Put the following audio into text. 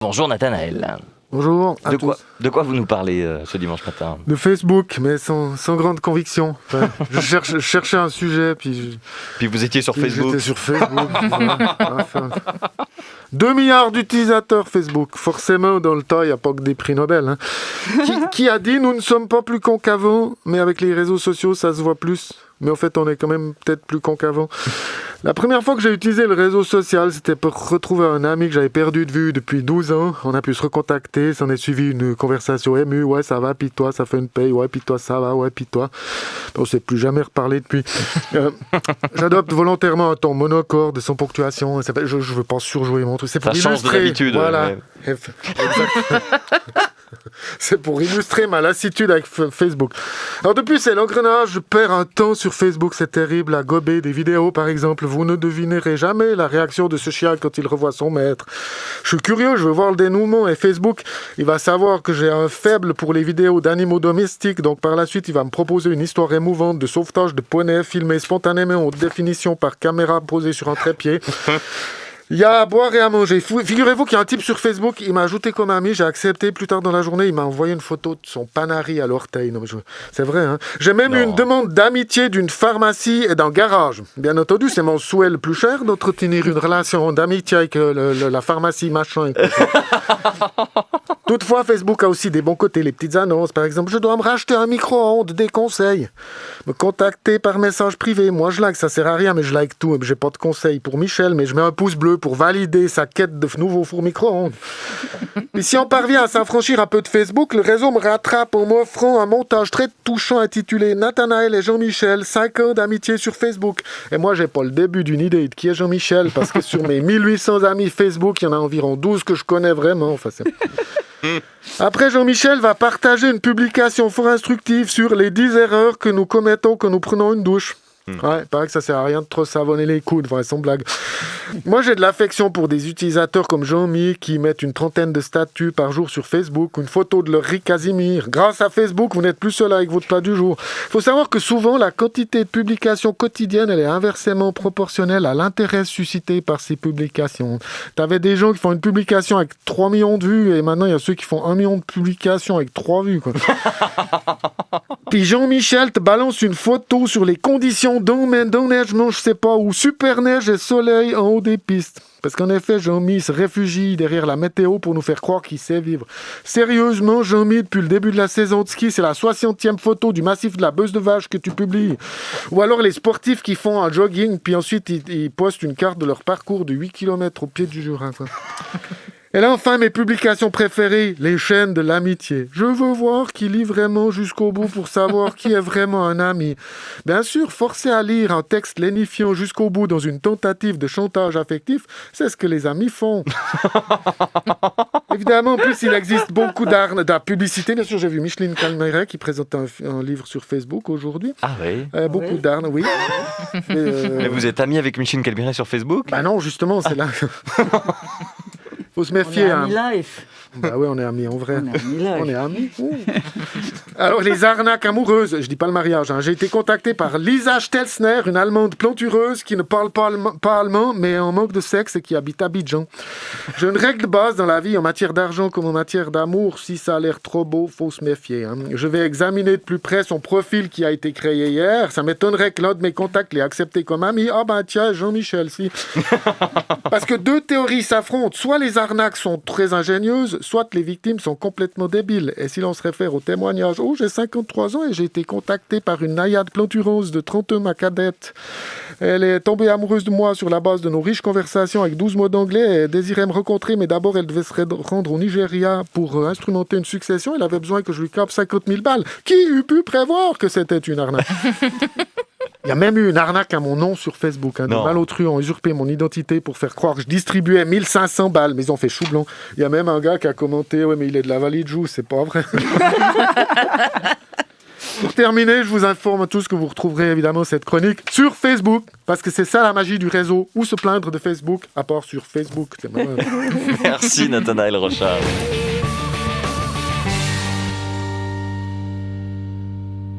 Bonjour Nathanaël. Bonjour à tous. De quoi vous nous parlez ce dimanche matin? De Facebook, mais sans grande conviction. Enfin, je cherchais un sujet, puis vous étiez sur Facebook. J'étais sur Facebook. Enfin, 2 milliards d'utilisateurs Facebook. Forcément, dans le tas, il n'y a pas que des prix Nobel. Hein. Qui a dit « Nous ne sommes pas plus cons qu'avant, mais avec les réseaux sociaux, ça se voit plus ». Mais en fait, on est quand même peut-être plus cons qu'avant. La première fois que j'ai utilisé le réseau social, c'était pour retrouver un ami que j'avais perdu de vue depuis 12 ans. On a pu se recontacter, s'en est suivi une conversation émue. Ouais, ça va, puis toi, ça fait une paye. Ouais, puis toi, ça va, ouais, puis toi. On ne s'est plus jamais reparlé depuis. J'adopte volontairement un ton monocorde, sans ponctuation. Je ne veux pas surjouer mon truc. C'est pour ça illustrer. change de l'habitude. Voilà. Ouais. C'est pour illustrer ma lassitude avec Facebook. Alors depuis, c'est l'engrenage. Je perds un temps sur Facebook, c'est terrible, à gober des vidéos par exemple. Vous ne devinerez jamais la réaction de ce chien quand il revoit son maître. Je suis curieux, je veux voir le dénouement, et Facebook, il va savoir que j'ai un faible pour les vidéos d'animaux domestiques, donc par la suite, il va me proposer une histoire émouvante de sauvetage de poneys filmé spontanément en haute définition par caméra posée sur un trépied. Il y a à boire et à manger. Figurez-vous qu'il y a un type sur Facebook, il m'a ajouté comme ami, j'ai accepté. Plus tard dans la journée, il m'a envoyé une photo de son Panari à l'orteil. Non, c'est vrai, hein. J'ai même eu une demande d'amitié d'une pharmacie et d'un garage. Bien entendu, c'est mon souhait le plus cher d'entretenir une relation d'amitié avec la pharmacie machin. Toutefois, Facebook a aussi des bons côtés, les petites annonces. Par exemple, je dois me racheter un micro-ondes, des conseils. Me contacter par message privé. Moi, je like, ça sert à rien, mais je like tout. J'ai pas de conseils pour Michel, mais je mets un pouce bleu pour valider sa quête de nouveau four micro-ondes. Et si on parvient à s'affranchir un peu de Facebook, le réseau me rattrape en m'offrant un montage très touchant intitulé « Nathanaël et Jean-Michel, 5 ans d'amitié sur Facebook ». Et moi, j'ai pas le début d'une idée de qui est Jean-Michel, parce que sur mes 1800 amis Facebook, il y en a environ 12 que je connais vraiment. Enfin, Après, Jean-Michel va partager une publication fort instructive sur les 10 erreurs que nous commettons quand nous prenons une douche. Ouais, il paraît que ça sert à rien de trop savonner les coudes, vrai, sans blague. Moi, j'ai de l'affection pour des utilisateurs comme Jean-Mi qui mettent une 30aine de statuts par jour sur Facebook, une photo de leur Rick Casimir. Grâce à Facebook, vous n'êtes plus seul avec votre plat du jour. Il faut savoir que souvent, la quantité de publications quotidiennes, elle est inversement proportionnelle à l'intérêt suscité par ces publications. T'avais des gens qui font une publication avec 3 millions de vues et maintenant, il y a ceux qui font 1 million de publications avec 3 vues, quoi. Puis Jean-Michel te balance une photo sur les conditions d'enneigement, je sais pas où, super neige et soleil en haut des pistes. Parce qu'en effet, Jean-Mi se réfugie derrière la météo pour nous faire croire qu'il sait vivre. Sérieusement, Jean-Mi, depuis le début de la saison de ski, c'est la 60e photo du massif de la Beuse de Vache que tu publies. Ou alors les sportifs qui font un jogging, puis ensuite ils postent une carte de leur parcours de 8 km au pied du Jura, quoi. Et là, enfin, mes publications préférées, les chaînes de l'amitié. Je veux voir qui lit vraiment jusqu'au bout pour savoir qui est vraiment un ami. Bien sûr, forcer à lire un texte lénifiant jusqu'au bout dans une tentative de chantage affectif, c'est ce que les amis font. Évidemment, en plus, il existe beaucoup d'art, de la publicité. Bien sûr, j'ai vu Micheline Calmeret qui présente un livre sur Facebook aujourd'hui. Ah oui. Beaucoup d'art, oui. Mais vous êtes ami avec Micheline Calmeret sur Facebook? Bah non, justement, c'est là. Faut se méfier. On est amis live. Bah oui, on est amis en vrai. On est amis. Alors, les arnaques amoureuses, je dis pas le mariage, hein. J'ai été contacté par Lisa Stelzner, une Allemande plantureuse qui ne parle pas allemand, mais en manque de sexe et qui habite à Abidjan. J'ai une règle de base dans la vie, en matière d'argent comme en matière d'amour. Si ça a l'air trop beau, faut se méfier, hein. Je vais examiner de plus près son profil qui a été créé hier. Ça m'étonnerait que l'un de mes contacts l'ait accepté comme ami. Ah ben tiens, Jean-Michel, si. Parce que deux théories s'affrontent. Soit les arnaques sont très ingénieuses, soit les victimes sont complètement débiles. Et si l'on se réfère au témoignage, oh, j'ai 53 ans et j'ai été contacté par une naïade plantureuse de 30 ans, ma cadette. Elle est tombée amoureuse de moi sur la base de nos riches conversations avec 12 mots d'anglais. Elle désirait me rencontrer, mais d'abord elle devait se rendre au Nigeria pour instrumenter une succession. Elle avait besoin que je lui capte 50 000 balles. Qui eût pu prévoir que c'était une arnaque? Il y a même eu une arnaque à mon nom sur Facebook. Des malotrus ont usurpé mon identité pour faire croire que je distribuais 1500 balles, mais ils ont fait chou blanc. Il y a même un gars qui a commenté « Ouais, mais il est de la vallée de Joux, c'est pas vrai. » Pour terminer, je vous informe tous que vous retrouverez évidemment cette chronique sur Facebook, parce que c'est ça la magie du réseau. Où se plaindre de Facebook, à part sur Facebook. Merci Nathanaël Rochard.